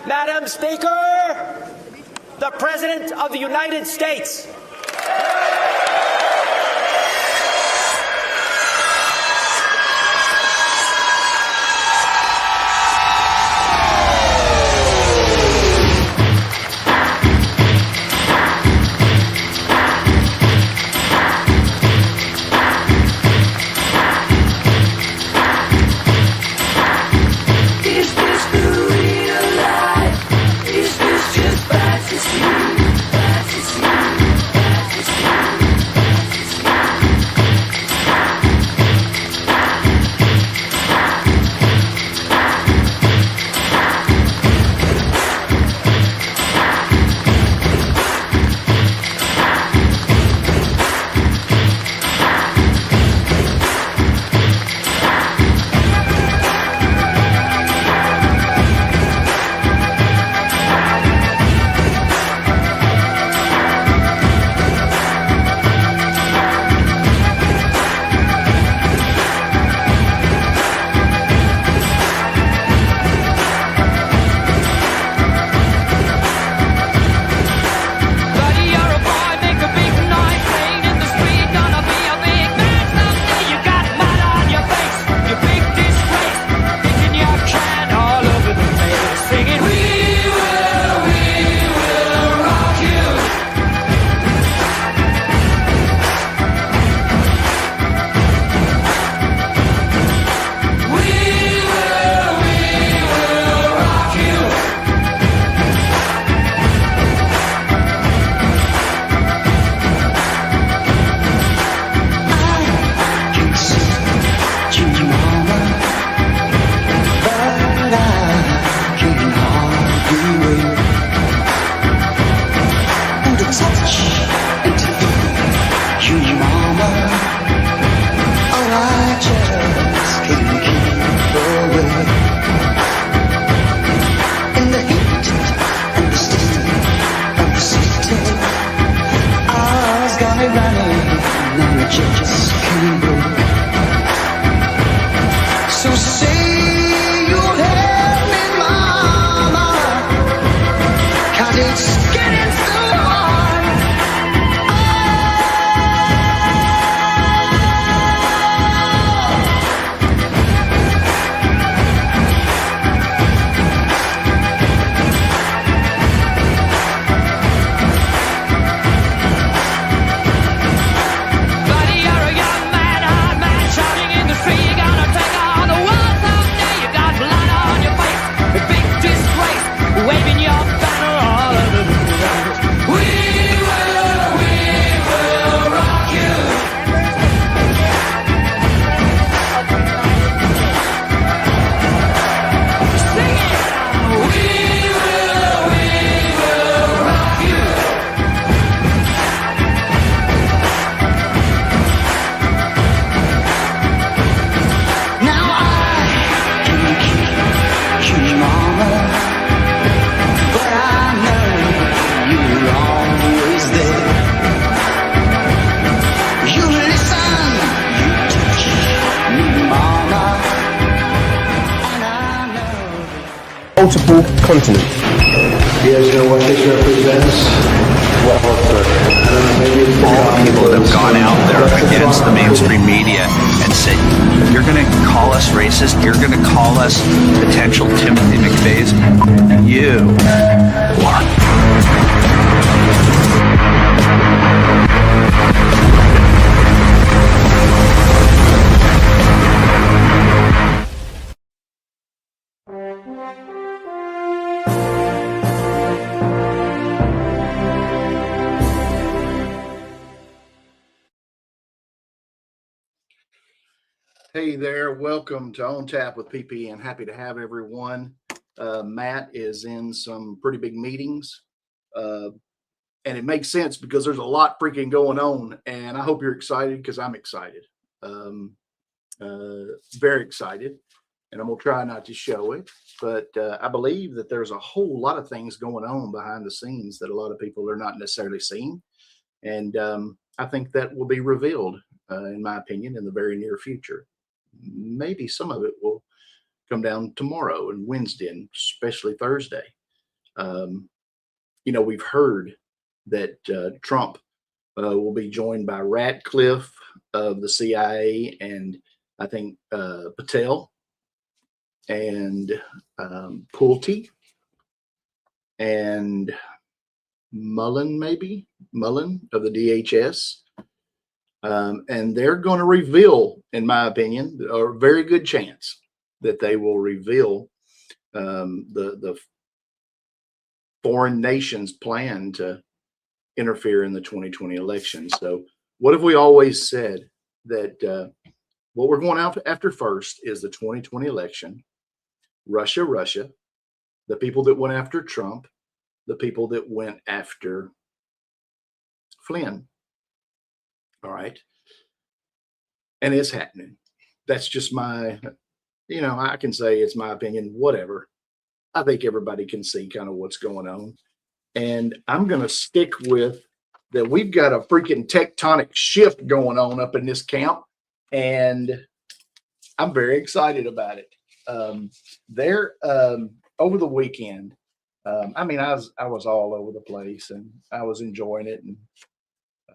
Madam Speaker, the President of the United States. Multiple continents. You guys know what this represents? All the people that have gone out there against the mainstream media and said, you're going to call us racist, you're going to call us potential Timothy McVeighs. You are. Hey there, welcome to On Tap with PP, and happy to have everyone. Matt is in some pretty big meetings, and it makes sense because there's a lot freaking going on, and I hope you're excited because I'm excited, very excited, and I'm going to try not to show it, but I believe that there's a whole lot of things going on behind the scenes that a lot of people are not necessarily seeing, and I think that will be revealed, in my opinion, in the very near future. Maybe some of it will come down tomorrow and Wednesday and especially Thursday. You know, we've heard that Trump will be joined by Ratcliffe of the CIA, and I think Patel and Pulte and Mullen of the DHS. And they're going to reveal, in my opinion, a very good chance that they will reveal the foreign nations' plan to interfere in the 2020 election. So what have we always said? That what we're going after first is the 2020 election, Russia, the people that went after Trump, the people that went after Flynn. All right. And it's happening. That's just my, you know, I can say it's my opinion, whatever. I think everybody can see kind of what's going on. And I'm going to stick with that. We've got a freaking tectonic shift going on up in this camp. And I'm very excited about it. Over the weekend, I mean, I was all over the place and I was enjoying it.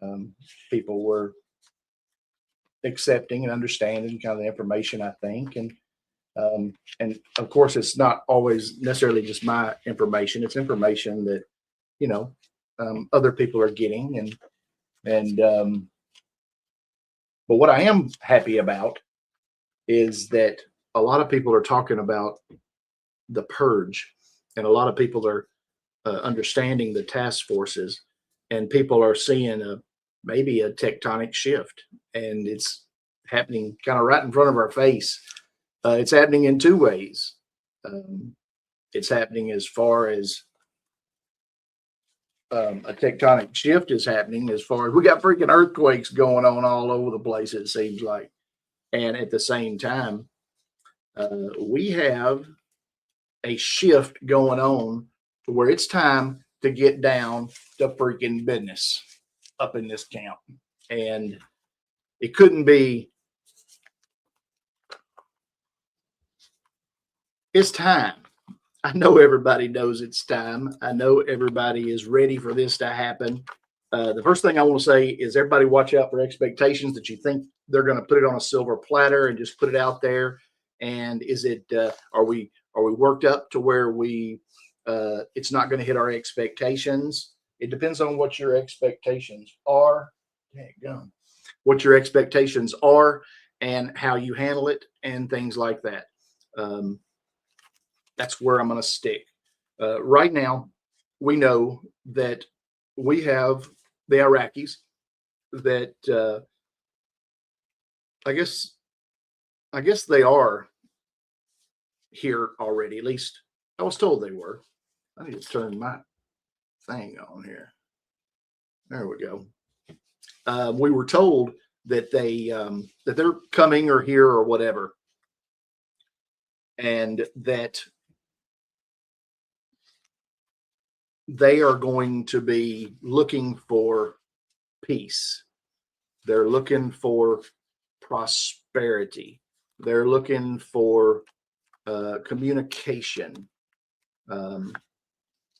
And people were accepting and understanding kind of the information, I think. And of course, it's not always necessarily just my information. It's information that, you know, other people are getting. But what I am happy about is that a lot of people are talking about the purge, and a lot of people are understanding the task forces, and people are seeing maybe a tectonic shift, and it's happening kind of right in front of our face. It's happening in two ways. It's happening as far as a tectonic shift is happening as far as we got freaking earthquakes going on all over the place, it seems like. And at the same time, we have a shift going on to where it's time to get down to freaking business up in this camp. And it couldn't be. It's time. I know everybody knows it's time. I know everybody is ready for this to happen. The first thing I want to say is everybody watch out for expectations that you think they're going to put it on a silver platter and just put it out there. And is it, are we worked up to where it's not going to hit our expectations? It depends on what your expectations are. What your expectations are and how you handle it and things like that. That's where I'm going to stick. Right now, we know that we have the Iraqis that I guess they are here already. At least I was told they were. I need to turn my thing on here. There we go. We were told that that they're coming or here or whatever, and that they are going to be looking for peace. They're looking for prosperity. They're looking for communication.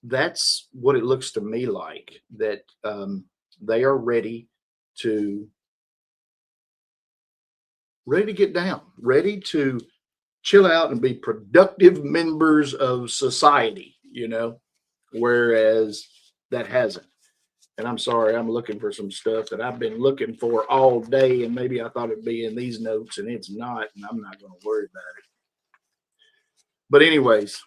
That's what it looks to me like, that they are ready to get down, ready to chill out and be productive members of society, you know, whereas that hasn't. And I'm sorry, I'm looking for some stuff that I've been looking for all day, and maybe I thought it'd be in these notes, and it's not, and I'm not going to worry about it. But anyways,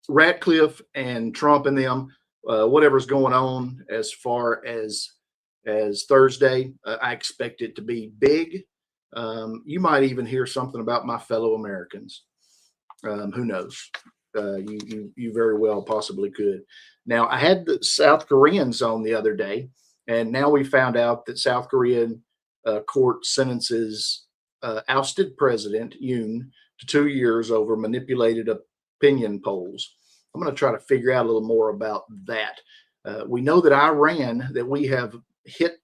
Ratcliffe and Trump and them, whatever's going on as far as Thursday, I expect it to be big. You might even hear something about my fellow Americans. Who knows? You very well possibly could. Now, I had the South Koreans on the other day, and now we found out that South Korean court sentences ousted President Yoon to 2 years over manipulated opinion polls. I'm going to try to figure out a little more about that. We know that we have hit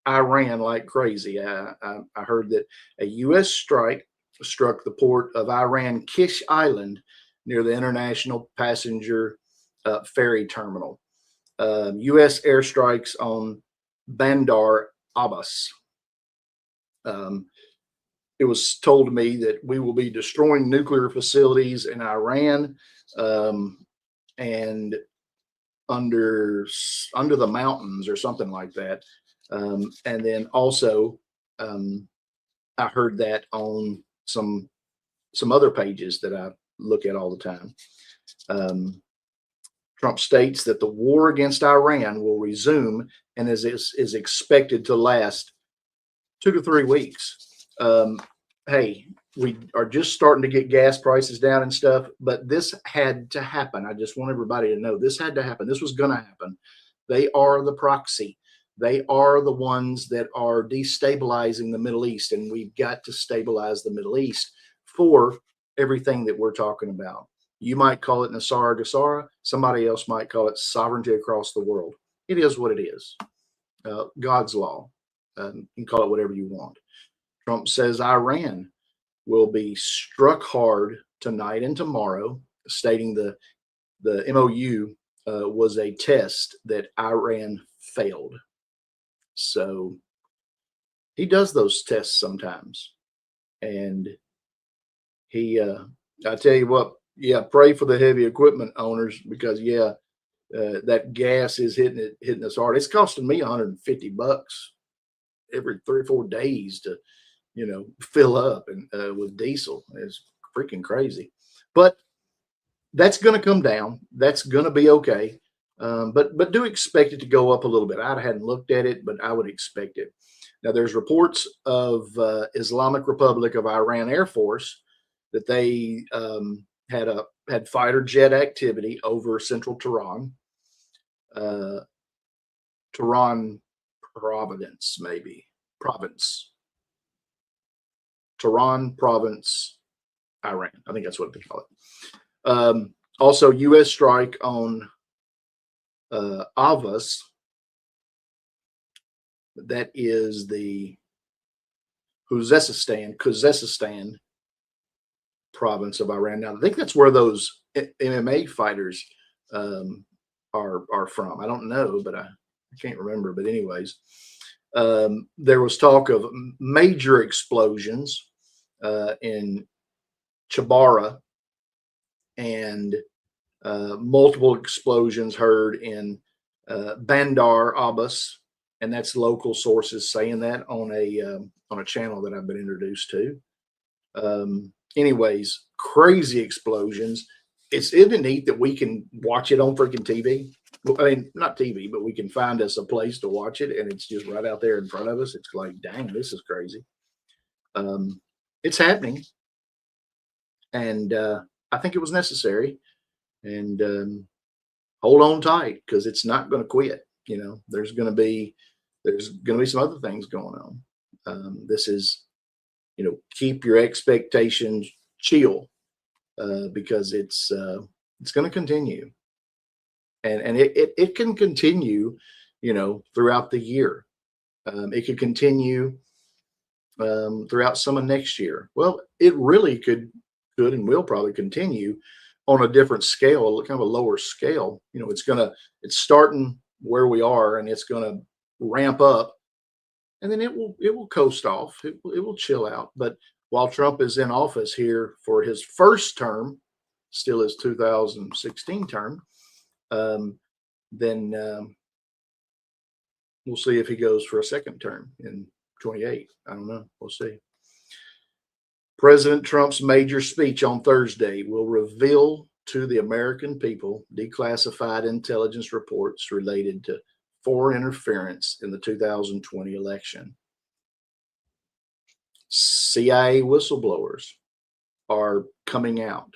Iran like crazy. I heard that a U.S. strike struck the port of Iran Kish Island near the international passenger ferry terminal. U.S. airstrikes on Bandar Abbas. It was told to me that we will be destroying nuclear facilities in Iran and under the mountains or something like that. And then also, I heard that on some other pages that I look at all the time. Trump states that the war against Iran will resume and is expected to last 2 to 3 weeks. Hey, we are just starting to get gas prices down and stuff, but this had to happen. I just want everybody to know this had to happen. This was going to happen. They are the proxy. They are the ones that are destabilizing the Middle East, and we've got to stabilize the Middle East for everything that we're talking about. You might call it Nasara Gassara. Somebody else might call it sovereignty across the world. It is what it is. God's law. You can call it whatever you want. Trump says Iran will be struck hard tonight and tomorrow, stating the MOU was a test that Iran failed. So he does those tests sometimes. And he, I tell you what, yeah, pray for the heavy equipment owners because, yeah, that gas is hitting us hard. It's costing me $150 every 3 or 4 days to, fill up and with diesel. It's freaking crazy. But that's going to come down. That's going to be okay. But do expect it to go up a little bit. I hadn't looked at it, but I would expect it. Now, there's reports of Islamic Republic of Iran Air Force that they had fighter jet activity over central Tehran, Tehran Province, Tehran Province, Iran. I think that's what they call it. Also, U.S. strike on Avas. That is the Khuzestan province of Iran. Now, I think that's where those MMA fighters are from. I don't know, but I can't remember. But anyways, there was talk of major explosions in Chabara and multiple explosions heard in Bandar Abbas, and that's local sources saying that on a channel that I've been introduced to. Anyways, crazy explosions. Isn't it neat that we can watch it on freaking TV? I mean, not TV, but we can find us a place to watch it, and it's just right out there in front of us. It's like, dang, this is crazy. It's happening, and I think it was necessary. And hold on tight because it's not going to quit. There's going to be some other things going on. This is, keep your expectations chill because it's going to continue, and it can continue, throughout the year. It could continue throughout some of next year. Well, it really could and will probably continue on a different scale, kind of a lower scale. It's starting where we are, and it's going to ramp up, and then it will coast off. It will chill out. But while Trump is in office here for his first term, still his 2016 term, then we'll see if he goes for a second term in 28. I don't know. We'll see. President Trump's major speech on Thursday will reveal to the American people declassified intelligence reports related to foreign interference in the 2020 election. CIA whistleblowers are coming out.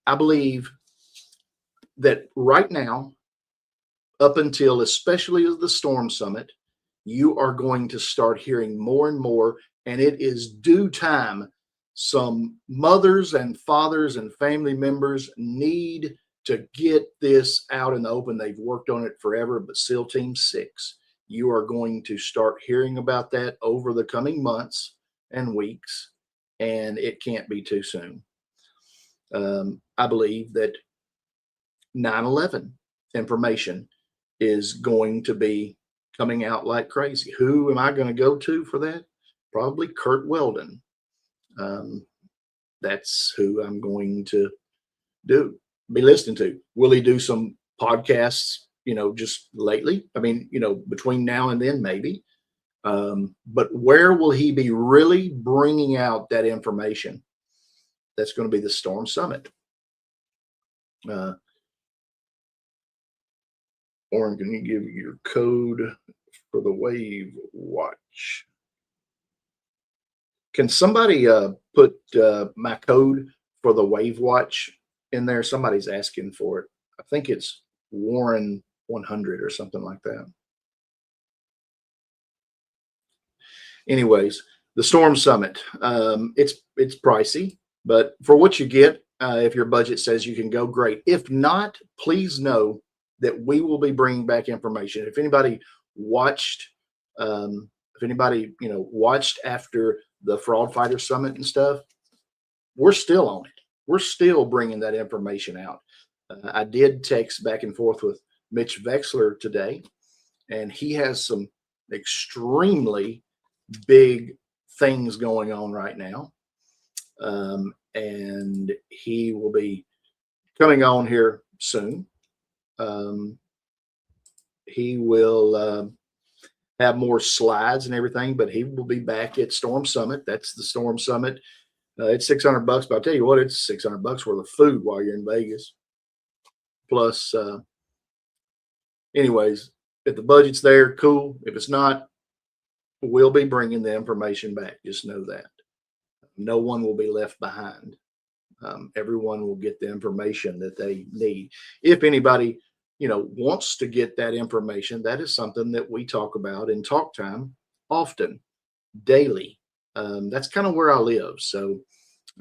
I believe that right now, up until especially the Storm Summit, you are going to start hearing more and more, and it is due time. Some mothers and fathers and family members need to get this out in the open. They've worked on it forever, but SEAL Team 6, you are going to start hearing about that over the coming months and weeks, and it can't be too soon. I believe that 9/11 information is going to be coming out like crazy. Who am I going to go to for that? Probably Kurt Weldon. That's who I'm going to be listening to. Will he do some podcasts, just lately? I mean, between now and then, maybe. But where will he be really bringing out that information? That's going to be the Storm Summit. Oren, can you give your code for the Wave Watch? Can somebody put my code for the Wave Watch in there? Somebody's asking for it. I think it's Warren 100 or something like that. Anyways, the Storm Summit. It's pricey, but for what you get, if your budget says you can go, great. If not, please know that we will be bringing back information. If anybody watched, watched after the Fraud Fighter Summit and stuff, we're still on it. We're still bringing that information out. I did text back and forth with Mitch Vexler today, and he has some extremely big things going on right now. And he will be coming on here soon. He will have more slides and everything, but he will be back at Storm Summit. That's the Storm Summit. It's $600, but I'll tell you what, it's $600 worth of food while you're in Vegas. Plus, anyways, if the budget's there, cool. If it's not, we'll be bringing the information back. Just know that. No one will be left behind. Everyone will get the information that they need. If anybody, wants to get that information, that is something that we talk about in Talk Time often, daily. That's kind of where I live. So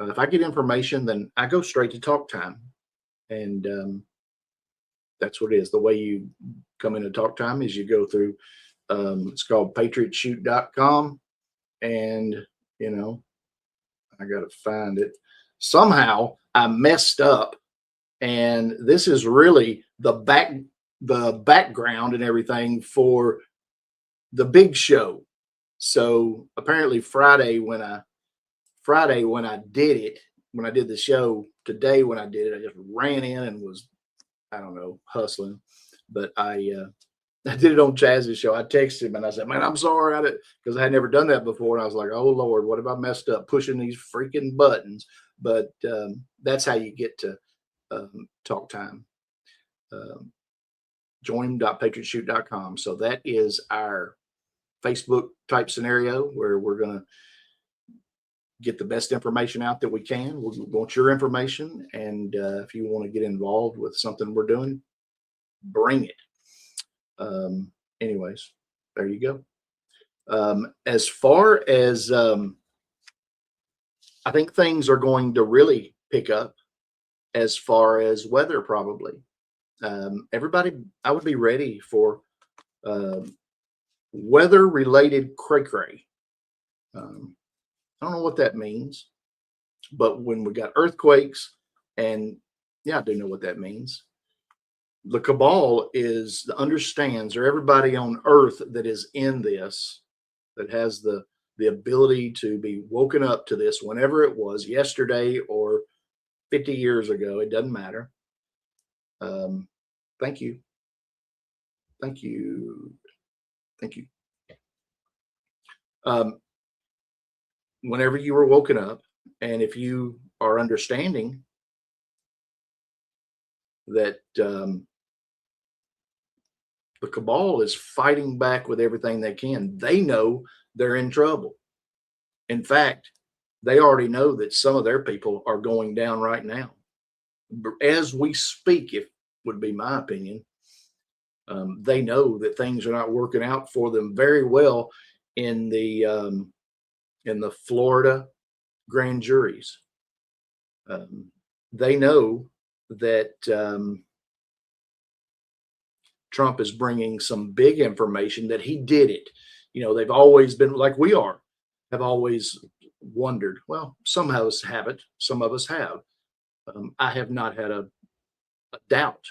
if I get information, then I go straight to Talk Time. And that's what it is. The way you come into Talk Time is you go through, it's called patriotshoot.com. And, I got to find it. Somehow I messed up. And this is really the background and everything for the big show. So apparently Friday when I did it, when I did the show today, when I did it, I just ran in and was, hustling. But I did it on Chaz's show. I texted him and I said, man, I'm sorry. Because I had never done that before. And I was like, oh Lord, what have I messed up pushing these freaking buttons? But that's how you get to Talk Time. Join.patriotshoot.com. So that is our Facebook type scenario where we're going to get the best information out that we can. We want your information. And if you want to get involved with something we're doing, bring it. Anyways, there you go. As far as I think things are going to really pick up as far as weather, probably. Everybody, I would be ready for weather related cray-cray. I don't know what that means, but when we got earthquakes, and yeah, I do know what that means. The cabal understands, or everybody on earth that is in this, that has the ability to be woken up to this whenever it was, yesterday or 50 years ago, it doesn't matter. Thank you. Thank you. Thank you. Whenever you were woken up, and if you are understanding that the cabal is fighting back with everything they can, they know they're in trouble. In fact, they already know that some of their people are going down right now. As we speak, if would be my opinion, they know that things are not working out for them very well in the Florida grand juries. They know that Trump is bringing some big information that he did it. They've always been like we have always wondered. Well, some of us haven't. Some of us have. I have not had a doubt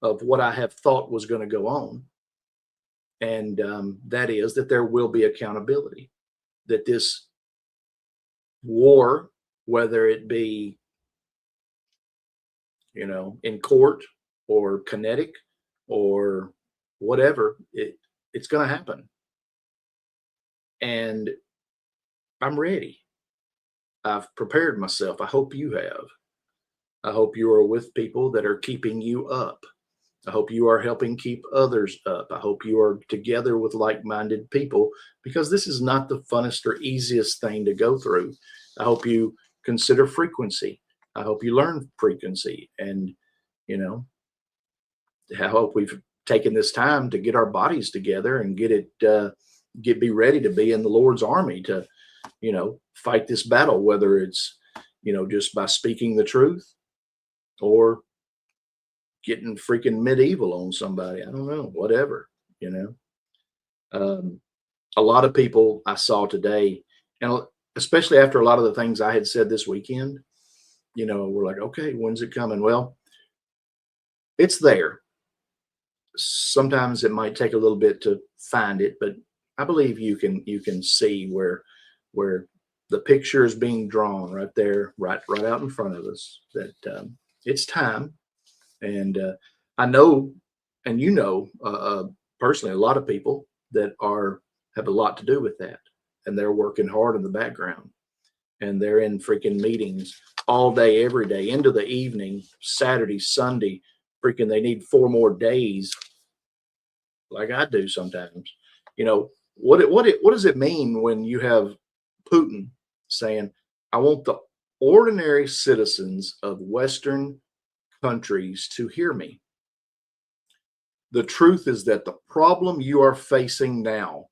of what I have thought was going to go on. And that is that there will be accountability, that this war, whether it be, in court or kinetic or whatever, it's going to happen. And I'm ready. I've prepared myself. I hope you have. I hope you are with people that are keeping you up. I hope you are helping keep others up. I hope you are together with like-minded people, because this is not the funnest or easiest thing to go through. I hope you consider frequency. I hope you learn frequency. And, I hope we've taken this time to get our bodies together and be ready to be in the Lord's army to, fight this battle, whether it's, just by speaking the truth or getting freaking medieval on somebody. I don't know, whatever, a lot of people I saw today, and especially after a lot of the things I had said this weekend, we're like, okay, when's it coming? Well, it's there. Sometimes it might take a little bit to find it, but I believe you can see where the picture is being drawn right there, right out in front of us, that it's time. And I know, and personally, a lot of people that have a lot to do with that, and they're working hard in the background, and they're in freaking meetings all day, every day, into the evening, Saturday, Sunday. Freaking, they need 4 more days, like I do sometimes. What does it mean when you have Putin saying, "I want the ordinary citizens of Western countries to hear me"? The truth is that the problem you are facing now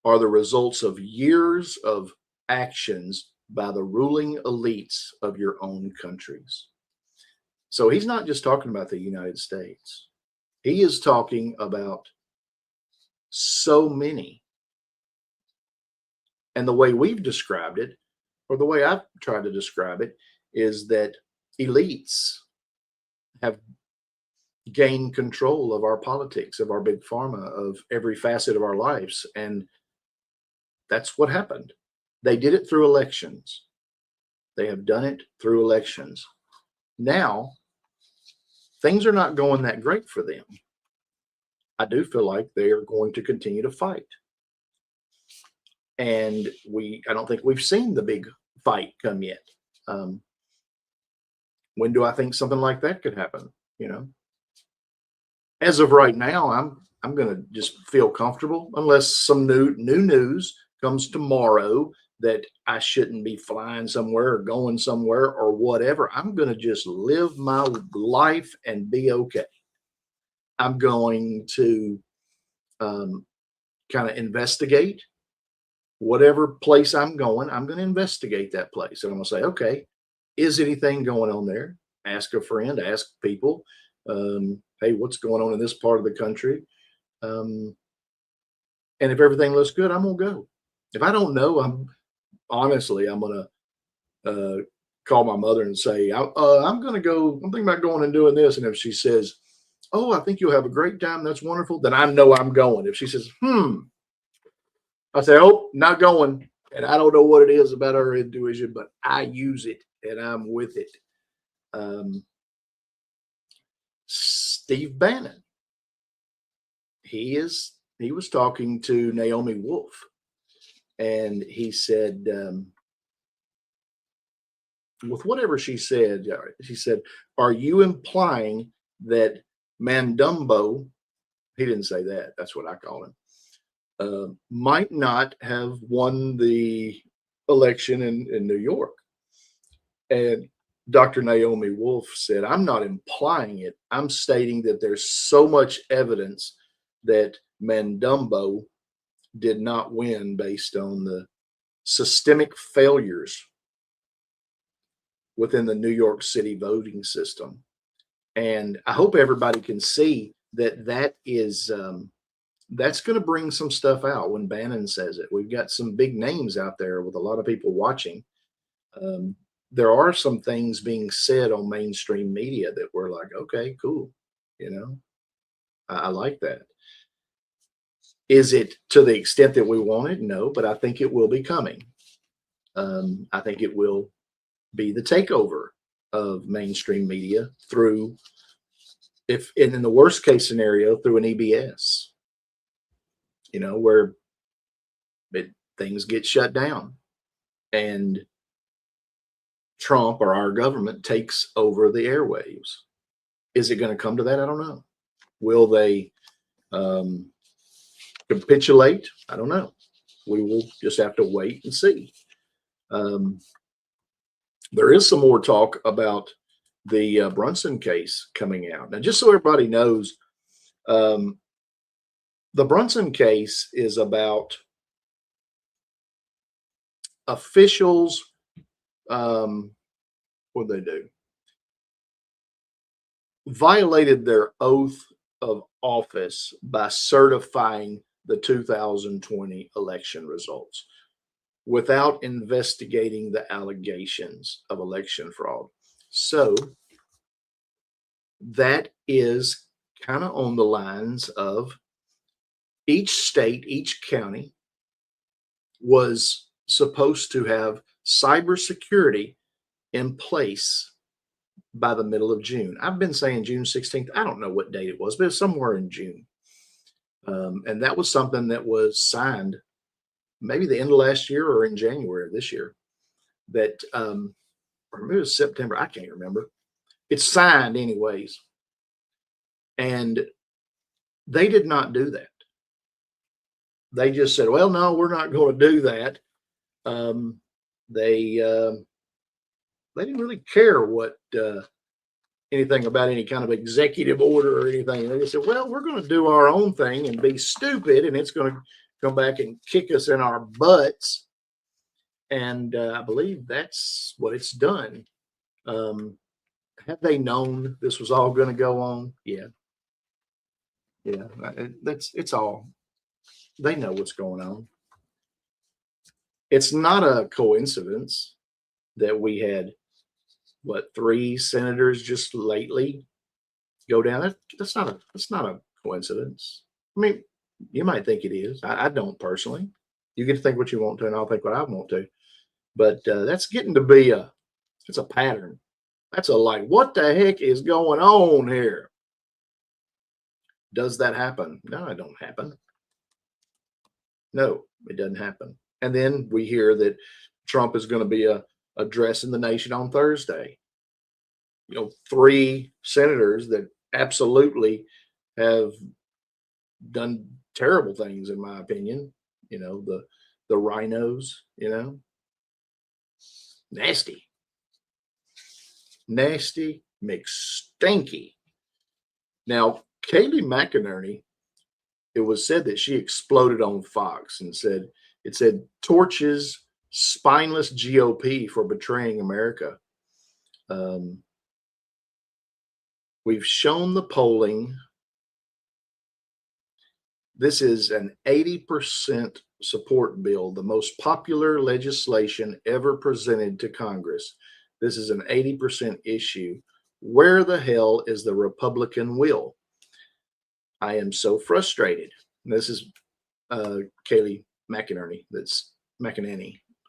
are the results of years of actions by the ruling elites of your own countries. So he's not just talking about the United States. He is talking about so many. And the way we've described it, or the way I've tried to describe it, is that elites have gained control of our politics, of our big pharma, of every facet of our lives. And that's what happened. They did it through elections. They have done it through elections. Now, things are not going that great for them. I do feel like they are going to continue to fight. And I don't think we've seen the big fight come yet. When do I think something like that could happen? As of right now, I'm going to just feel comfortable, unless some new news comes tomorrow that I shouldn't be flying somewhere or going somewhere or whatever. I'm going to just live my life and be okay. I'm going to kind of investigate whatever place I'm going. I'm going to investigate that place. And I'm going to say, okay, is anything going on there? Ask a friend, ask people, hey, what's going on in this part of the country? And if everything looks good, I'm going to go. If I don't know, I'm going to call my mother and say, I'm going to go. I'm thinking about going and doing this. And if she says, oh, I think you'll have a great time, that's wonderful, then I know I'm going. If she says, I say, oh, not going. And I don't know what it is about her intuition, but I use it and I'm with it. Steve Bannon, he was talking to Naomi Wolf, and he said, with whatever she said, are you implying that Mandumbo, he didn't say that, that's what I call him, might not have won the election in New York? And Dr. Naomi Wolf said, I'm not implying it. I'm stating that there's so much evidence that Mandumbo did not win based on the systemic failures within the New York City voting system. And I hope everybody can see that is that's going to bring some stuff out when Bannon says it. We've got some big names out there with a lot of people watching. There are some things being said on mainstream media that we're like, okay, cool. You know, I like that. Is it to the extent that we want it? No, but I think it will be coming. I think it will be the takeover of mainstream media through, if in the worst case scenario, through an EBS, you know, where things get shut down and Trump or our government takes over the airwaves. Is it going to come to that? I don't know. Will they capitulate? I don't know. We will just have to wait and see. There is some more talk about the Brunson case coming out. Now, just so everybody knows, the Brunson case is about officials. What they do? Violated their oath of office by certifying the 2020 election results without investigating the allegations of election fraud. So that is kind of on the lines of each state, each county was supposed to have cybersecurity in place by the middle of June. I've been saying June 16th. I don't know what date it was, but it's somewhere in June. And that was something that was signed maybe the end of last year or in January of this year. That, or maybe it was September. I can't remember. It's signed anyways. And they did not do that. They just said, well, no, we're not going to do that. They didn't really care what anything about any kind of executive order or anything. They just said, well, we're going to do our own thing and be stupid, and it's going to come back and kick us in our butts. And I believe that's what it's done. Have they known this was all going to go on? Yeah. Yeah. It's all, they know what's going on. It's not a coincidence that we had, what, 3 senators just lately go down. That's not a coincidence. I mean, you might think it is. I don't personally. You get to think what you want to, and I'll think what I want to. But that's getting to be it's a pattern. That's a like, what the heck is going on here? Does that happen? No, it don't happen. No, it doesn't happen. And then we hear that Trump is going to be addressing the nation on Thursday. You know, 3 senators that absolutely have done terrible things, in my opinion. You know, the rhinos, you know, nasty McStinky. Now, Kayleigh McEnany, it was said that she exploded on Fox and said, it said, torches spineless GOP for betraying America. We've shown the polling. This is an 80% support bill, the most popular legislation ever presented to Congress. This is an 80% issue. Where the hell is the Republican will? I am so frustrated. This is Kayleigh McEnany that's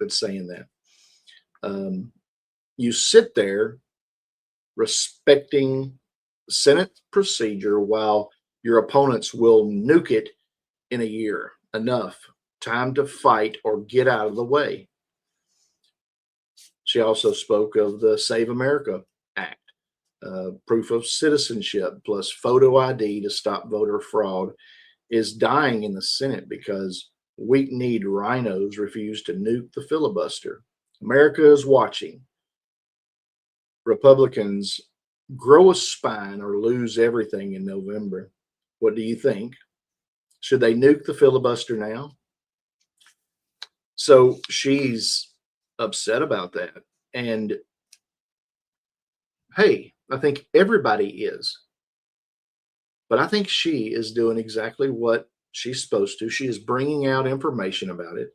saying that. You sit there respecting Senate procedure while your opponents will nuke it in a year. Enough time to fight or get out of the way. She also spoke of the Save America Act, proof of citizenship plus photo ID to stop voter fraud is dying in the Senate because weak-kneed rhinos refuse to nuke the filibuster. America is watching. Republicans grow a spine or lose everything in November. What do you think? Should they nuke the filibuster now? So she's upset about that. And hey, I think everybody is. But I think she is doing exactly what she's supposed to. She is bringing out information about it.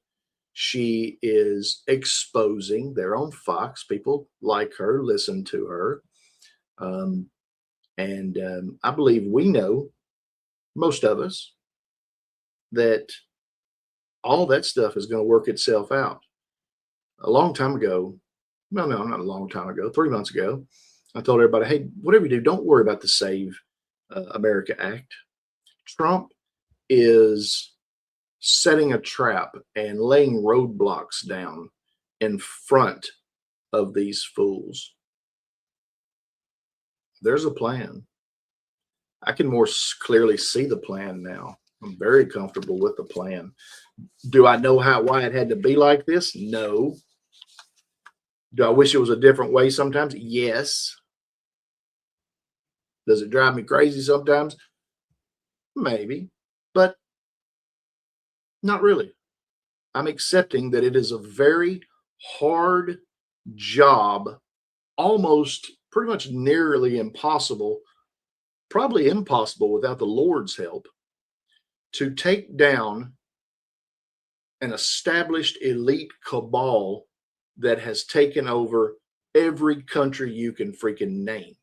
She is exposing their own Fox. People like her, listen to her. And I believe we know, most of us, that all that stuff is going to work itself out. A long time ago, no, not a long time ago, 3 months ago, I told everybody, hey, whatever you do, don't worry about the Save America Act. Trump is setting a trap and laying roadblocks down in front of these fools. There's a plan. I can more clearly see the plan now. I'm very comfortable with the plan. Do I know why it had to be like this? No. Do I wish it was a different way sometimes? Yes. Does it drive me crazy sometimes? Maybe, but not really. I'm accepting that it is a very hard job, almost pretty much nearly impossible, probably impossible without the Lord's help, to take down an established elite cabal that has taken over every country you can freaking name.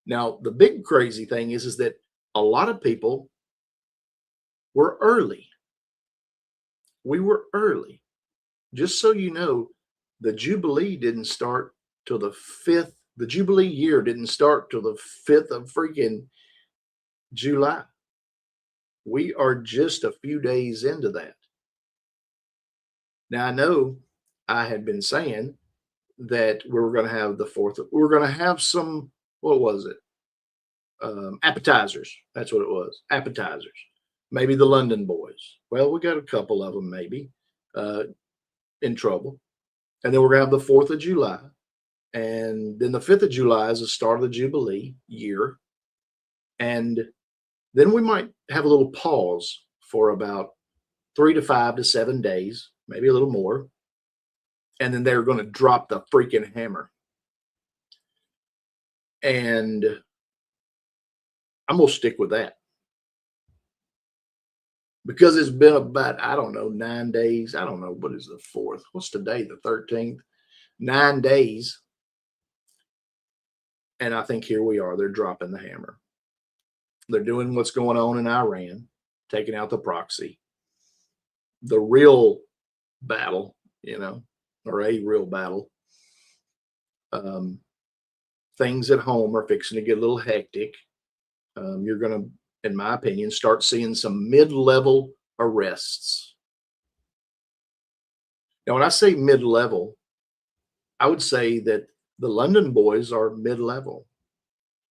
Now, the big crazy thing is that a lot of people were early. We were early. Just so you know, the Jubilee didn't start till the 5th. The Jubilee year didn't start till the 5th of freaking July. We are just a few days into that. Now, I know I had been saying that we were going to have the 4th. We were going to have some, what was it? Appetizers. That's what it was. Appetizers. Maybe the London boys. Well, we got a couple of them maybe in trouble. And then we're going to have the 4th of July. And then the 5th of July is the start of the Jubilee year. And then we might have a little pause for about 3 to 5 to 7 days, maybe a little more. And then they're going to drop the freaking hammer. And I'm going to stick with that. Because it's been about, I don't know, 9 days. I don't know. What is the 4th? What's today? The 13th? 9 days. And I think here we are. They're dropping the hammer. They're doing what's going on in Iran, taking out the proxy. The real battle, or a real battle. Things at home are fixing to get a little hectic. You're going to, in my opinion, start seeing some mid-level arrests. Now, when I say mid-level, I would say that the London boys are mid-level.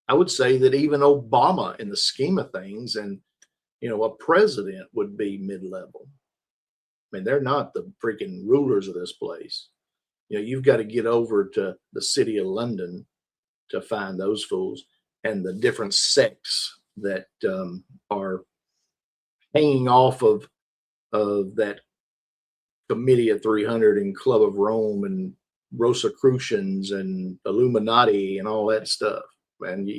I would say that even Obama, in the scheme of things, and a president would be mid-level. I mean, they're not the freaking rulers of this place. You've got to get over to the city of London to find those fools and the different sects that are hanging off of that Committee of 300 and Club of Rome and Rosicrucians and Illuminati and all that stuff. And,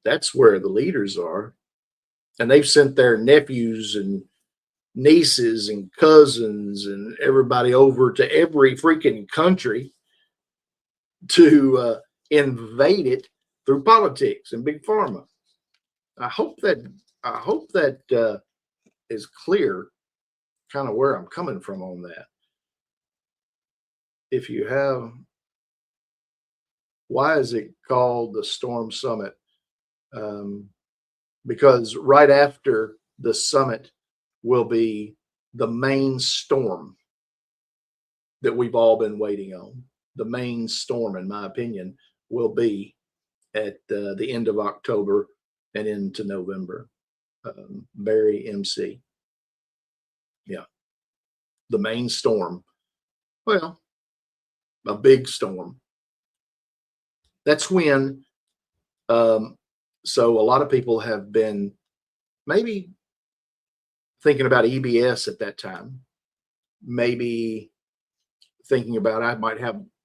that's where the leaders are. And they've sent their nephews and nieces and cousins and everybody over to every freaking country to invade it through politics and big pharma. I hope that is clear, kind of where I'm coming from on that. If you have, why is it called the Storm Summit? Because right after the summit will be the main storm that we've all been waiting on. The main storm, in my opinion, will be at the end of October and into November. Barry MC. Yeah. The main storm. Well, a big storm. That's when, so a lot of people have been maybe thinking about EBS at that time, maybe thinking about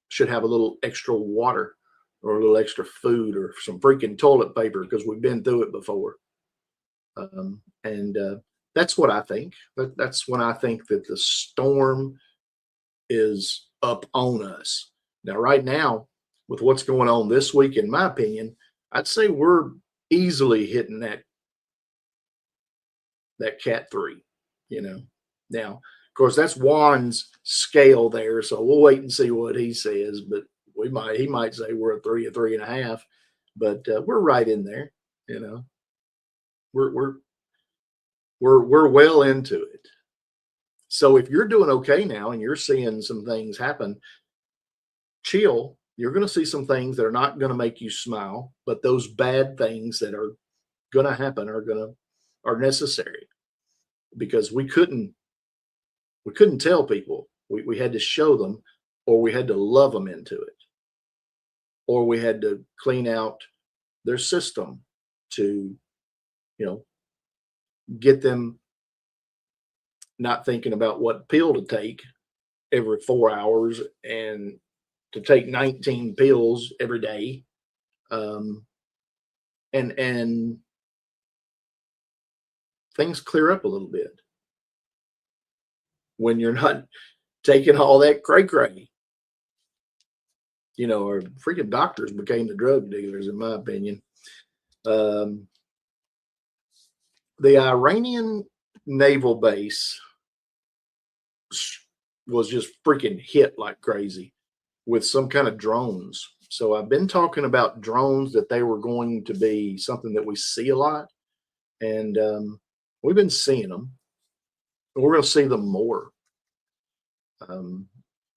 should have a little extra water or a little extra food or some freaking toilet paper because we've been through it before. And that's what I think. That's when I think that the storm is up on us. Now, right now, with what's going on this week, in my opinion, I'd say we're easily hitting that cat 3, you know. Now, of course, that's Juan's scale there, so we'll wait and see what he says. But he might say we're a 3, a 3.5, but we're right in there, you know. We're well into it. So if you're doing okay now and you're seeing some things happen, chill. You're going to see some things that are not going to make you smile, but those bad things that are going to happen are necessary, because we couldn't tell people. We had to show them, or we had to love them into it, or we had to clean out their system to, you know, get them not thinking about what pill to take every 4 hours and to take 19 pills every day. And things clear up a little bit when you're not taking all that cray, you know, or freaking doctors became the drug dealers, in my opinion. The Iranian naval base was just freaking hit like crazy with some kind of drones. So I've been talking about drones, that they were going to be something that we see a lot. And we've been seeing them. We're going to see them more.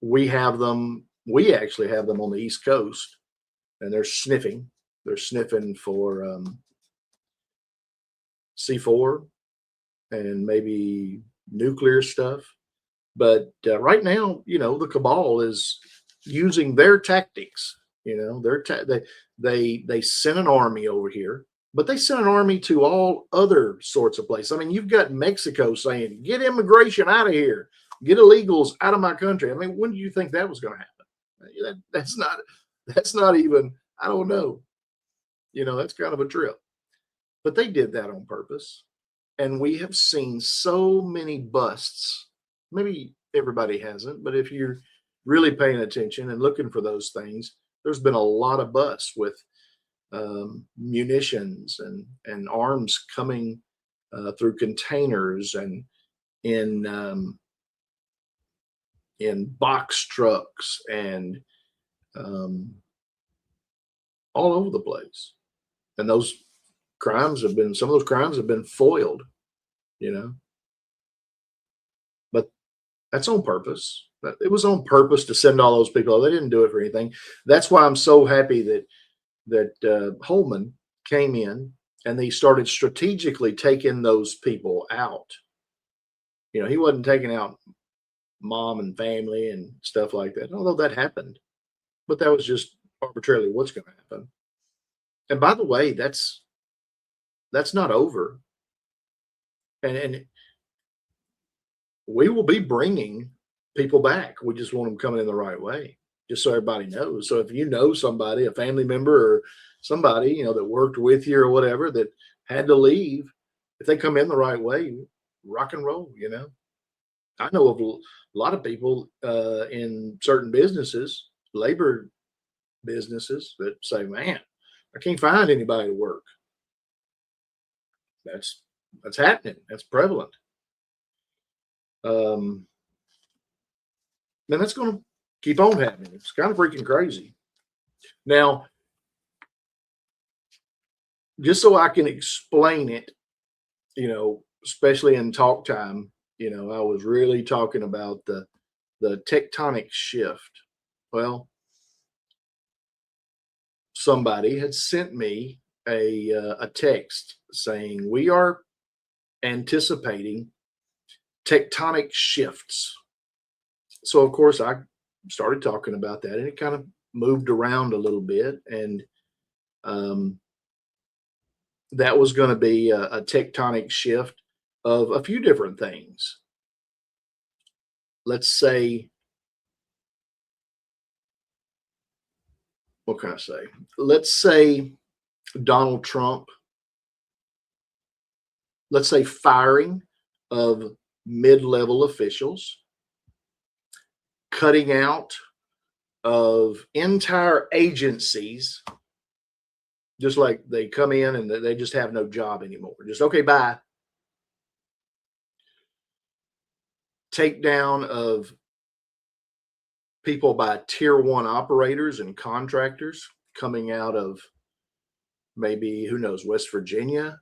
We actually have them on the East Coast, and they're sniffing. They're sniffing for C4 and maybe nuclear stuff. But right now, you know, the cabal is using their tactics. You know, they sent an army over here, but they sent an army to all other sorts of places. I mean, you've got Mexico saying, "Get immigration out of here, get illegals out of my country." I mean, when do you think that was going to happen? That's not even, I don't know. You know, that's kind of a trip. But they did that on purpose. And we have seen so many busts. Maybe everybody hasn't, but if you're really paying attention and looking for those things, there's been a lot of busts with munitions and arms coming through containers and in box trucks and all over the place. And some of those crimes have been foiled, you know. But that's on purpose. It was on purpose to send all those people. They didn't do it for anything. That's why I'm so happy that Holman came in and they started strategically taking those people out. You know, he wasn't taking out mom and family and stuff like that, although that happened. But that was just arbitrarily what's going to happen. And by the way, that's not over. And we will be bringing people back. We just want them coming in the right way, just so everybody knows. So if you know somebody, a family member or somebody, you know, that worked with you or whatever, that had to leave, if they come in the right way, rock and roll, you know. I know of a lot of people in certain businesses, labor businesses, that say, "Man, I can't find anybody to work." That's happening. That's prevalent. And that's going to keep on happening. It's kind of freaking crazy. Now, just so I can explain it, you know, especially in talk time, you know, I was really talking about the tectonic shift. Well, somebody had sent me a text saying, "We are anticipating tectonic shifts." So of course I started talking about that, and it kind of moved around a little bit, and that was going to be a tectonic shift of a few different things. Let's say, what can I say? Let's say Donald Trump, let's say firing of mid-level officials, cutting out of entire agencies, just like they come in and they just have no job anymore. Just, okay, bye. Takedown of people by tier 1 operators and contractors coming out of maybe, who knows, West Virginia,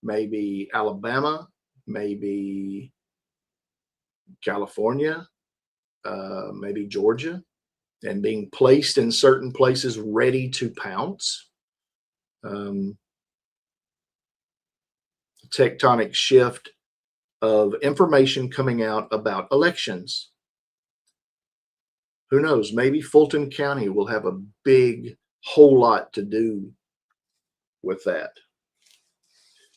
maybe Alabama, maybe California, maybe Georgia, and being placed in certain places ready to pounce. Tectonic shift of information coming out about elections. Who knows? Maybe Fulton County will have a whole lot to do with that.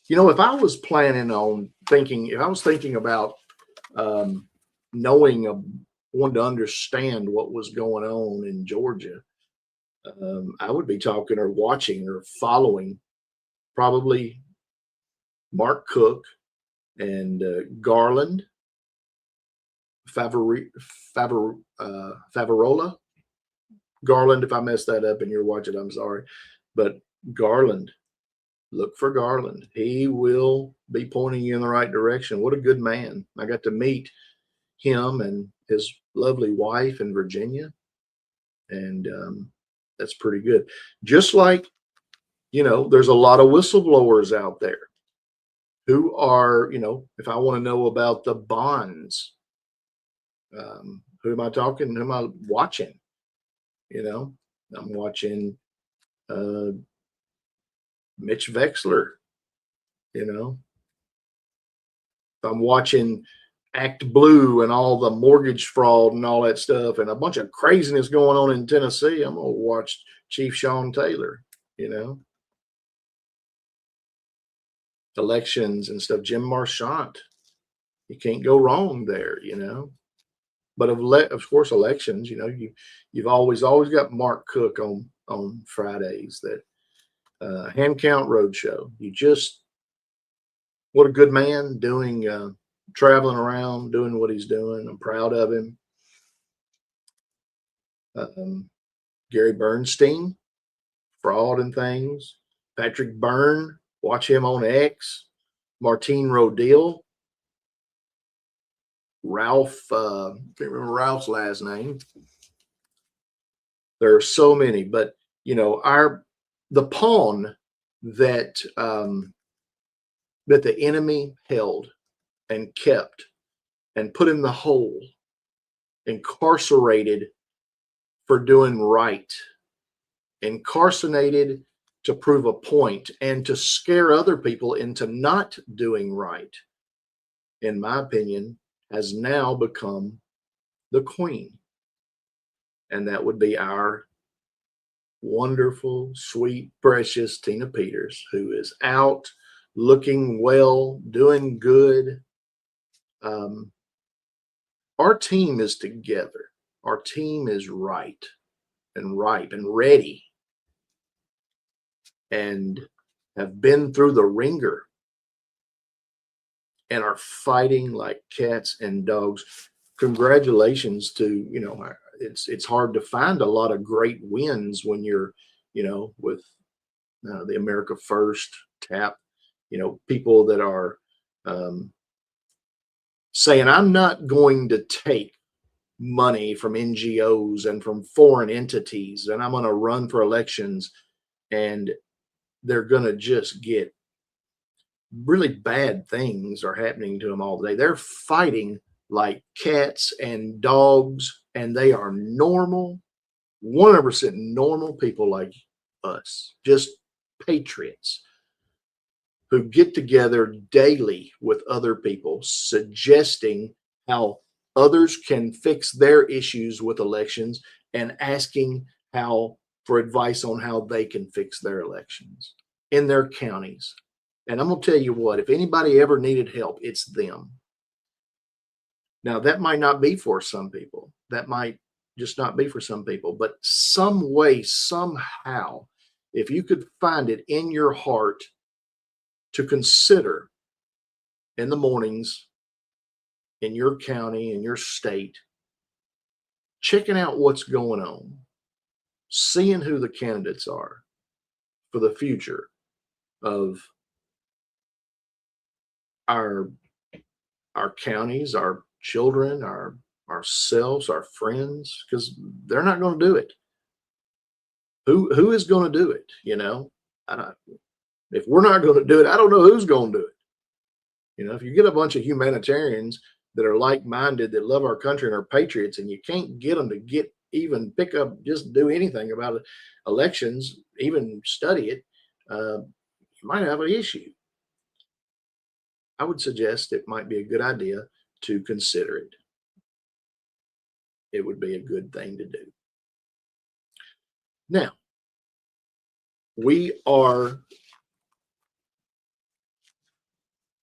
You know, if I was planning on thinking, if I was thinking about wanting to understand what was going on in Georgia, I would be talking or watching or following probably Mark Cook and Garland, Favarola. Garland, if I messed that up and you're watching, I'm sorry. But Garland, look for Garland. He will be pointing you in the right direction. What a good man. I got to meet him and his lovely wife in Virginia. And that's pretty good. Just like, you know, there's a lot of whistleblowers out there who are, you know, if I want to know about the bonds, who am I talking? Who am I watching? You know, I'm watching Mitch Wexler, you know. I'm watching Act Blue and all the mortgage fraud and all that stuff and a bunch of craziness going on in Tennessee. I'm going to watch Chief Sean Taylor, you know. Elections and stuff. Jim Marchant. You can't go wrong there, you know. But of course, elections, you know, you've always got Mark Cook on Fridays, that Hand Count Roadshow. What a good man doing, traveling around, doing what he's doing. I'm proud of him. Gary Bernstein, fraud and things. Patrick Byrne, watch him on X. Martine Rodil. Ralph, can't remember Ralph's last name. There are so many, but you know, the pawn that that the enemy held and kept and put in the hole, incarcerated for doing right, incarcerated to prove a point and to scare other people into not doing right, in my opinion, has now become the queen. And that would be our wonderful, sweet, precious Tina Peters, who is out looking well, doing good. Our team is together. Our team is right and ripe and ready and have been through the ringer and are fighting like cats and dogs. Congratulations to, you know, it's hard to find a lot of great wins when you're, you know, with the America First TAP, you know, people that are saying, I'm not going to take money from NGOs and from foreign entities, and I'm going to run for elections, and they're going to just get really bad things are happening to them all day. They're fighting like cats and dogs, and they are normal, 100% normal people like us, just patriots who get together daily with other people, suggesting how others can fix their issues with elections and asking for advice on how they can fix their elections in their counties. And I'm going to tell you what, if anybody ever needed help, it's them. Now, that might not be for some people. That might just not be for some people. But some way, somehow, if you could find it in your heart to consider in the mornings, in your county, in your state, checking out what's going on, seeing who the candidates are for the future of our counties, our children, ourselves, our friends, because they're not going to do it. Who is going to do it? You know, if we're not going to do it, I don't know who's going to do it. You know, if you get a bunch of humanitarians that are like-minded, that love our country and are patriots, and you can't get them to even pick up, just do anything about elections, even study it, you might have an issue. I would suggest it might be a good idea to consider it. It would be a good thing to do. Now, we are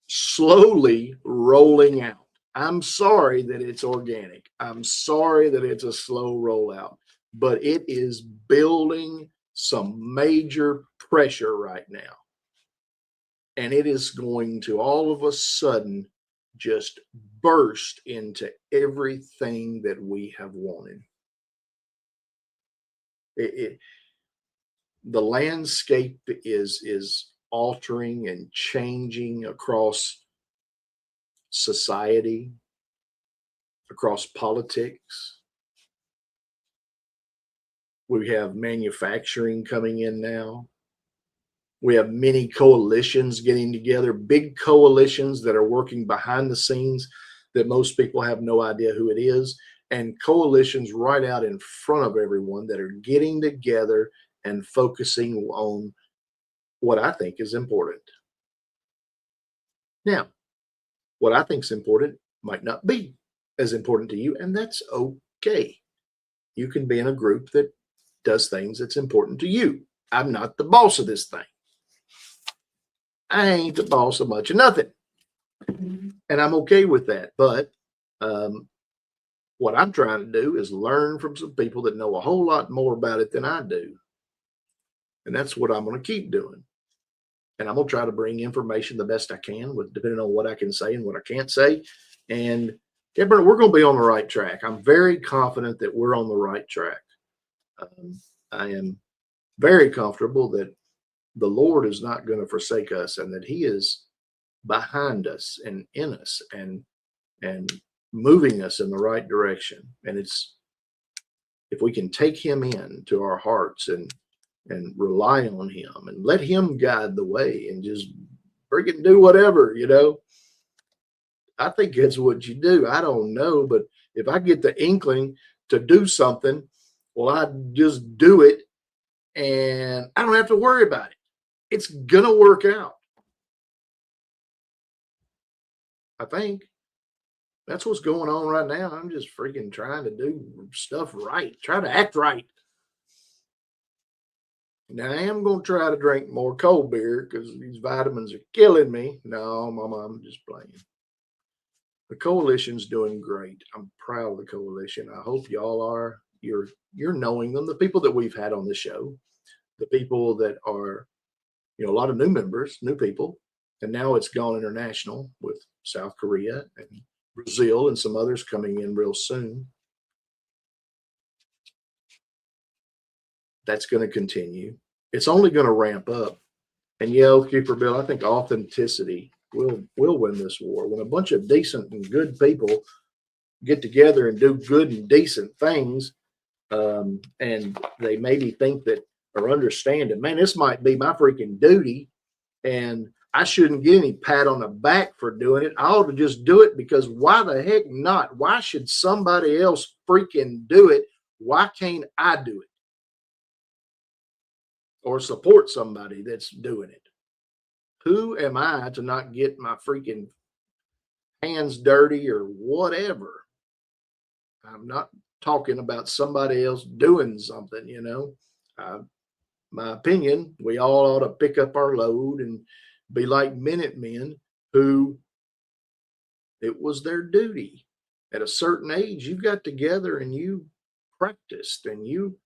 slowly rolling out. I'm sorry that it's organic. I'm sorry that it's a slow rollout, but it is building some major pressure right now. And it is going to all of a sudden just burst into everything that we have wanted. The landscape is altering and changing across society, across politics. We have manufacturing coming in now. We have many coalitions getting together, big coalitions that are working behind the scenes that most people have no idea who it is, and coalitions right out in front of everyone that are getting together and focusing on what I think is important. Now, what I think is important might not be as important to you, and that's okay. You can be in a group that does things that's important to you. I'm not the boss of this thing. I ain't the boss of much of nothing. And I'm okay with that. But what I'm trying to do is learn from some people that know a whole lot more about it than I do. And that's what I'm going to keep doing. And I'm going to try to bring information the best I can, with depending on what I can say and what I can't say. And yeah, but we're going to be on the right track. I'm very confident that we're on the right track. I am very comfortable that the Lord is not going to forsake us, and that He is behind us and in us and moving us in the right direction. And it's, if we can take Him into our hearts and rely on Him and let Him guide the way and just freaking do whatever, you know, I think that's what you do. I don't know, but if I get the inkling to do something, well, I just do it and I don't have to worry about it. It's going to work out. I think that's what's going on right now. I'm just freaking trying to do stuff right, try to act right. Now, I am going to try to drink more cold beer because these vitamins are killing me. No, Mama, I'm just playing. The coalition's doing great. I'm proud of the coalition. I hope y'all are. You're knowing them, the people that we've had on the show, the people that are, you know, a lot of new members, new people, and now it's gone international with South Korea and Brazil and some others coming in real soon. That's going to continue. It's only going to ramp up. And yeah, Oathkeeper Bill, I think authenticity will win this war. When a bunch of decent and good people get together and do good and decent things, and they maybe think that or understand it, man, this might be my freaking duty, and I shouldn't get any pat on the back for doing it. I ought to just do it, because why the heck not? Why should somebody else freaking do it? Why can't I do it? Or support somebody that's doing it? Who am I to not get my freaking hands dirty or whatever? I'm not talking about somebody else doing something, you know. My opinion, we all ought to pick up our load and be like Minutemen, who it was their duty. At a certain age, you got together and you practiced and you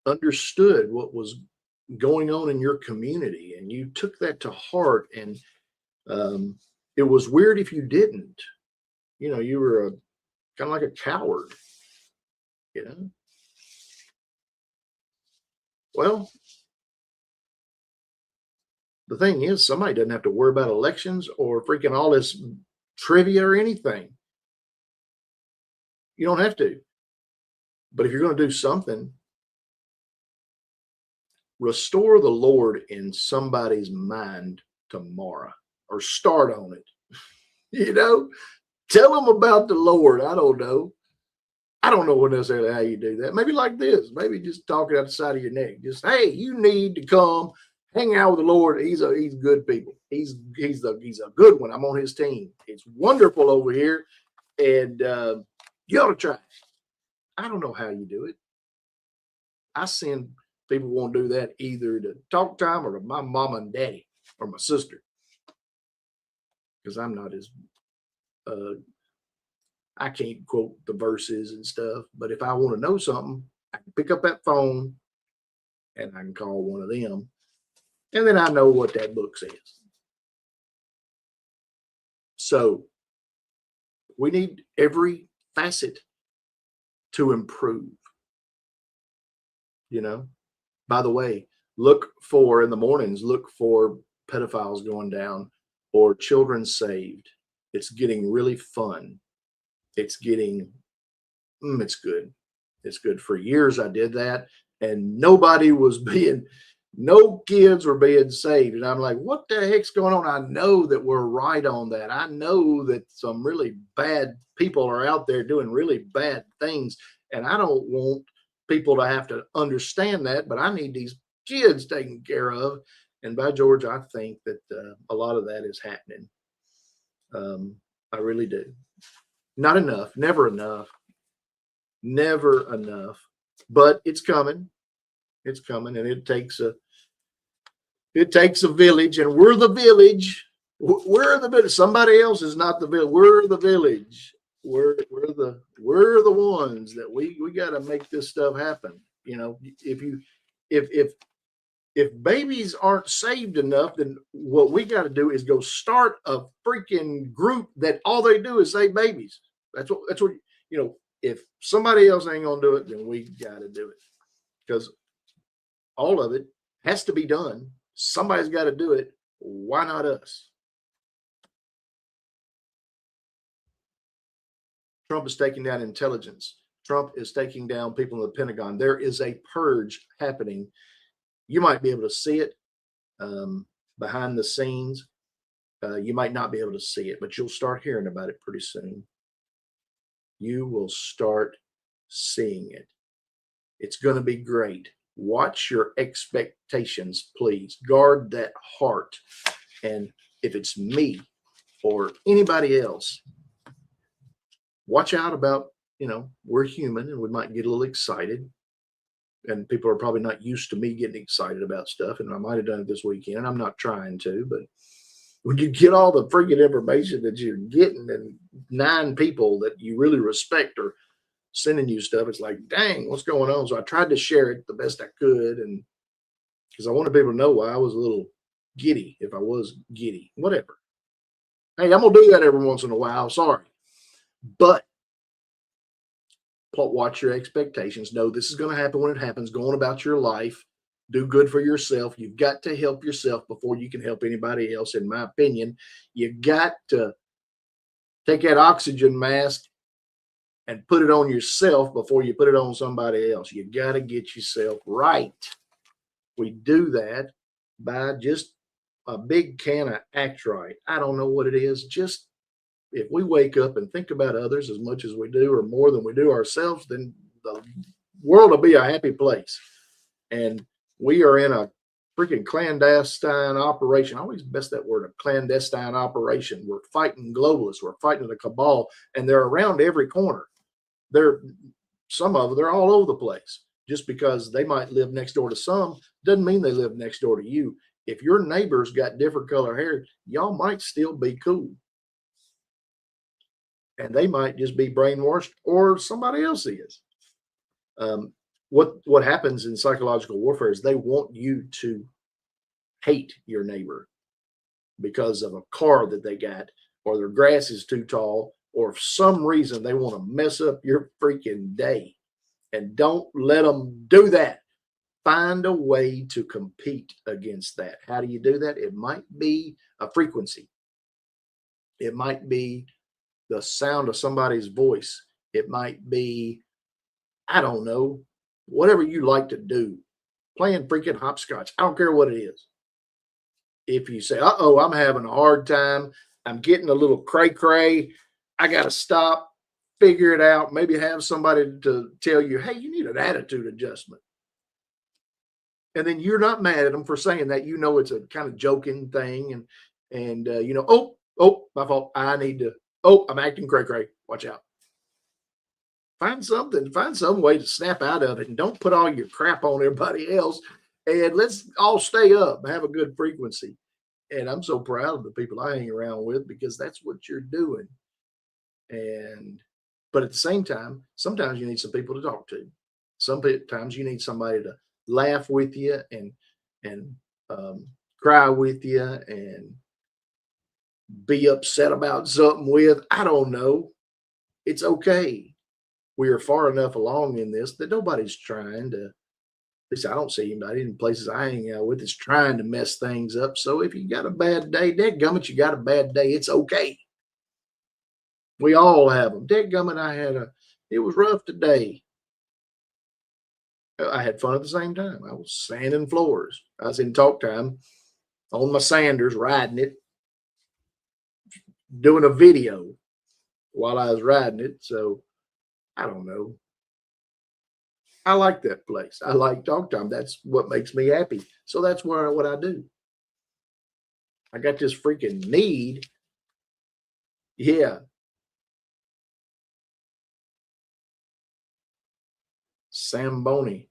understood what was going on in your community, and you took that to heart. And it was weird if you didn't. You know, you were kind of like a coward, you know. Well, the thing is, somebody doesn't have to worry about elections or freaking all this trivia or anything. You don't have to. But if you're going to do something, restore the Lord in somebody's mind tomorrow, or start on it. You know, tell them about the Lord. I don't know. I don't know necessarily how you do that. Maybe like this. Maybe just talking out the side of your neck. Just, hey, you need to come hang out with the Lord. He's good people. He's a good one. I'm on his team. It's wonderful over here, and you ought to try it. I don't know how you do it. I send people who won't do that either to talk time or to my mama and daddy or my sister, because I'm not as I can't quote the verses and stuff. But if I want to know something, I can pick up that phone and I can call one of them, and then I know what that book says. So we need every facet to improve. You know, by the way, look for in the mornings, look for pedophiles going down or children saved. It's getting really fun. It's getting, it's good. It's good. For years I did that, and no kids were being saved. And I'm like, what the heck's going on? I know that we're right on that. I know that some really bad people are out there doing really bad things. And I don't want people to have to understand that, but I need these kids taken care of. And by George, I think that a lot of that is happening. I really do. Not enough, never enough, but it's coming. It's coming, and it takes a village, and we're the village. We're the village. Somebody else is not the village. We're the village. We're the ones that we got to make this stuff happen. You know, if babies aren't saved enough, then what we got to do is go start a freaking group that all they do is save babies. That's what you know. If somebody else ain't gonna do it, then we got to do it, because all of it has to be done. Somebody's got to do it. Why not us? Trump is taking down intelligence. Trump is taking down people in the Pentagon. There is a purge happening. You might be able to see it behind the scenes. You might not be able to see it, but you'll start hearing about it pretty soon. You will start seeing it. It's going to be great. Watch your expectations, please. Guard that heart. And if it's me or anybody else, watch out about, we're human and we might get a little excited. And people are probably not used to me getting excited about stuff. And I might have done it this weekend. I'm not trying to, but when you get all the freaking information that you're getting, and 9 people that you really respect are sending you stuff, it's like, dang, what's going on? So I tried to share it the best I could, and because I wanted people to know why I was a little giddy, if I was giddy, whatever. Hey, I'm gonna do that every once in a while. Sorry, but watch your expectations. Know this is going to happen when it happens. Go on about your life. Do good for yourself. You've got to help yourself before you can help anybody else, in my opinion. You got to take that oxygen mask and put it on yourself before you put it on somebody else. You got to get yourself right. We do that by just a big can of Act Right. I don't know what it is. Just if we wake up and think about others as much as we do, or more than we do ourselves, then the world will be a happy place. And we are in a freaking clandestine operation. I always mess that word, a clandestine operation. We're fighting globalists. We're fighting the cabal, and they're around every corner. Some of them, they're all over the place. Just because they might live next door to some doesn't mean they live next door to you. If your neighbor's got different color hair, y'all might still be cool. And they might just be brainwashed, or somebody else is. What happens in psychological warfare is they want you to hate your neighbor because of a car that they got, or their grass is too tall, or for some reason they want to mess up your freaking day. And don't let them do that. Find a way to compete against that. How do you do that? It might be a frequency. It might be the sound of somebody's voice. It might be, I don't know, whatever you like to do. Playing freaking hopscotch. I don't care what it is. If you say, uh-oh, I'm having a hard time, I'm getting a little cray-cray, I got to stop, figure it out, maybe have somebody to tell you, hey, you need an attitude adjustment. And then you're not mad at them for saying that. You know it's a kind of joking thing. And you know, oh, my fault. I need to, I'm acting cray-cray. Watch out. Find some way to snap out of it, and don't put all your crap on everybody else. And let's all stay up and have a good frequency. And I'm so proud of the people I hang around with, because that's what you're doing. But at the same time, sometimes you need some people to talk to. Sometimes you need somebody to laugh with you and cry with you and be upset about something with. I don't know. It's okay. We are far enough along in this that nobody's trying to, at least I don't see anybody in places I hang out with, is trying to mess things up. So if you got a bad day, dadgummit, you got a bad day. It's okay. We all have them. Dadgummit, it was rough today. I had fun at the same time. I was sanding floors. I was in talk time on my sanders, riding it, doing a video while I was riding it. So I don't know. I like that place. I like talk time. That's what makes me happy. So that's what I do. I got this freaking need. Yeah. Samboni.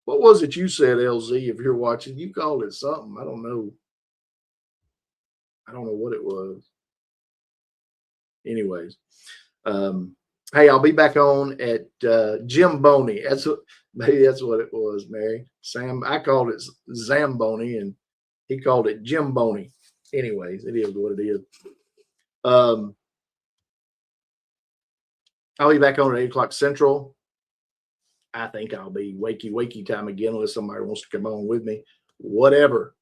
What was it you said, LZ, if you're watching? You called it something. I don't know. I don't know what it was. Anyways, hey, I'll be back on at Jim Boney. Maybe that's what it was, Mary. I called it Zamboni, and he called it Jim Boney. Anyways, it is what it is. I'll be back on at 8 o'clock Central. I think I'll be wakey time again, unless somebody wants to come on with me. Whatever.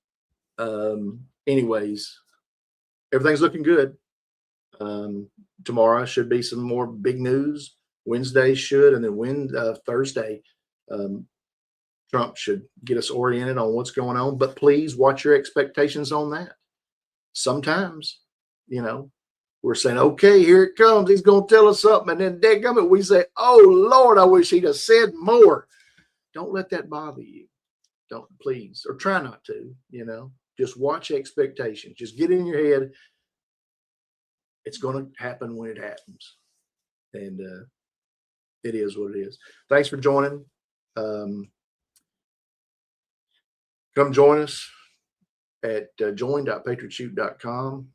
Anyways, everything's looking good. Tomorrow should be some more big news. Wednesday should, and then Thursday, Trump should get us oriented on what's going on. But please watch your expectations on that. Sometimes, we're saying, okay, here it comes. He's going to tell us something. And then dadgummit, we say, oh, Lord, I wish he'd have said more. Don't let that bother you. Don't, please, or try not to, just watch expectations. Just get in your head. It's going to happen when it happens. And it is what it is. Thanks for joining. Come join us at join.patriotshoot.com.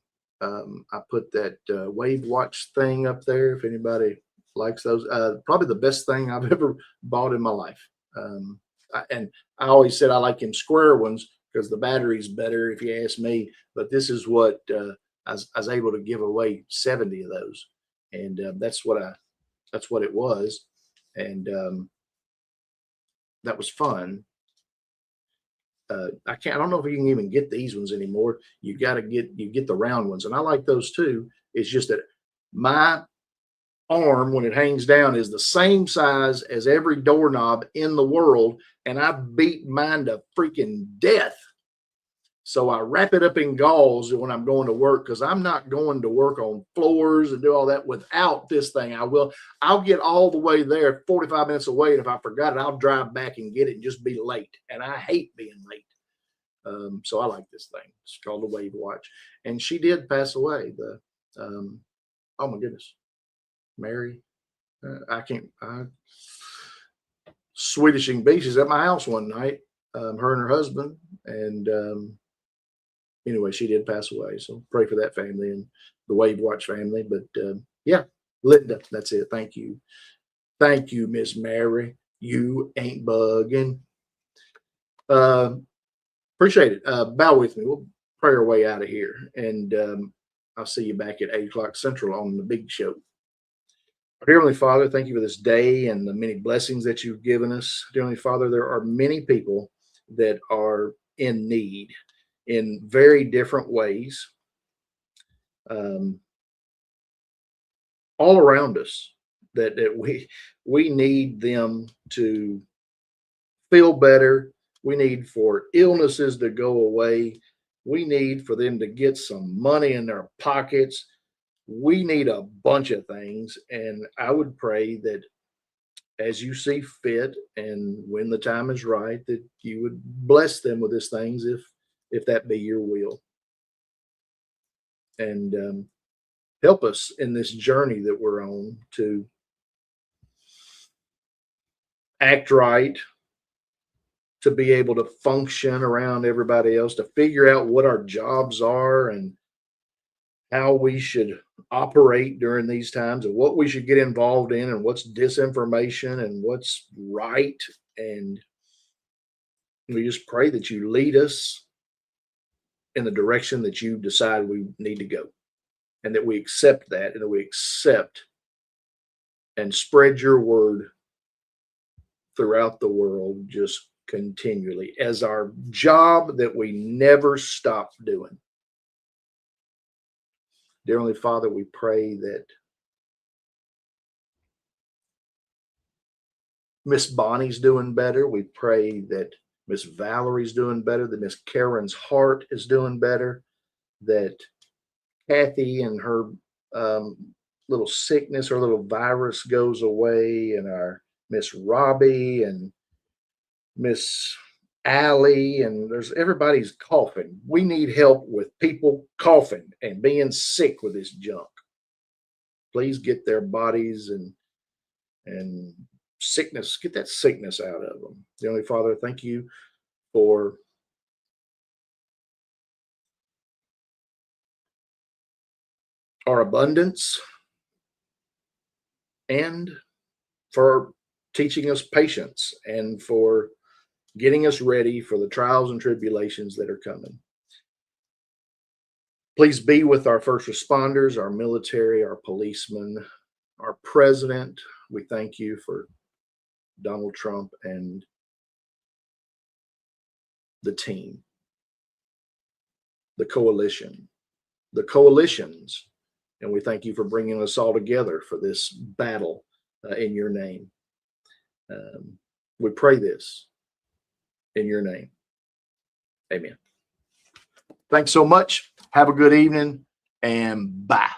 I put that Wave Watch thing up there if anybody likes those. Probably the best thing I've ever bought in my life. And I always said I like them square ones because the battery's better if you ask me. But this is what I was able to give away 70 of those. And that's what it was. And that was fun. I don't know if you can even get these ones anymore. You get the round ones, and I like those too. It's just that my arm, when it hangs down, is the same size as every doorknob in the world, and I beat mine to freaking death. So I wrap it up in gauze when I'm going to work, because I'm not going to work on floors and do all that without this thing. I'll get all the way there 45 minutes away, and if I forgot it, I'll drive back and get it and just be late. And I hate being late. So I like this thing. It's called the Wave Watch. And she did pass away. Oh my goodness. Mary. Swedishing Beaches at my house one night. Her and her husband. And anyway, she did pass away. So pray for that family and the Wave Watch family. But yeah, Linda, that's it. Thank you. Thank you, Miss Mary. You ain't bugging. Appreciate it. Bow with me. We'll pray our way out of here. And I'll see you back at 8 o'clock Central on the big show. Dear Heavenly Father, thank you for this day and the many blessings that you've given us. Dear Heavenly Father, there are many people that are in need in very different ways, all around us, that we need them to feel better. We need for illnesses to go away. We need for them to get some money in their pockets. We need a bunch of things. And I would pray that as you see fit and when the time is right, that you would bless them with these things if that be your will. And help us in this journey that we're on to act right, to be able to function around everybody else, to figure out what our jobs are and how we should operate during these times, and what we should get involved in, and what's disinformation and what's right. And we just pray that you lead us in the direction that you decide we need to go, and that we accept that, and that we accept and spread your word throughout the world just continually as our job that we never stop doing. Dear Heavenly Father, we pray that Miss Bonnie's doing better. We pray that Miss Valerie's doing better, that Miss Karen's heart is doing better, that Kathy and her little sickness, her little virus goes away, and our Miss Robbie and Miss Allie, and there's everybody's coughing. We need help with people coughing and being sick with this junk. Please get their bodies and sickness, get that sickness out of them. Dear Heavenly Father, thank you for our abundance and for teaching us patience and for getting us ready for the trials and tribulations that are coming. Please be with our first responders, our military, our policemen, our president. We thank you for Donald Trump and the team, the coalition, the coalitions, and we thank you for bringing us all together for this battle in your name. We pray this in your name. Amen. Thanks so much. Have a good evening, and bye.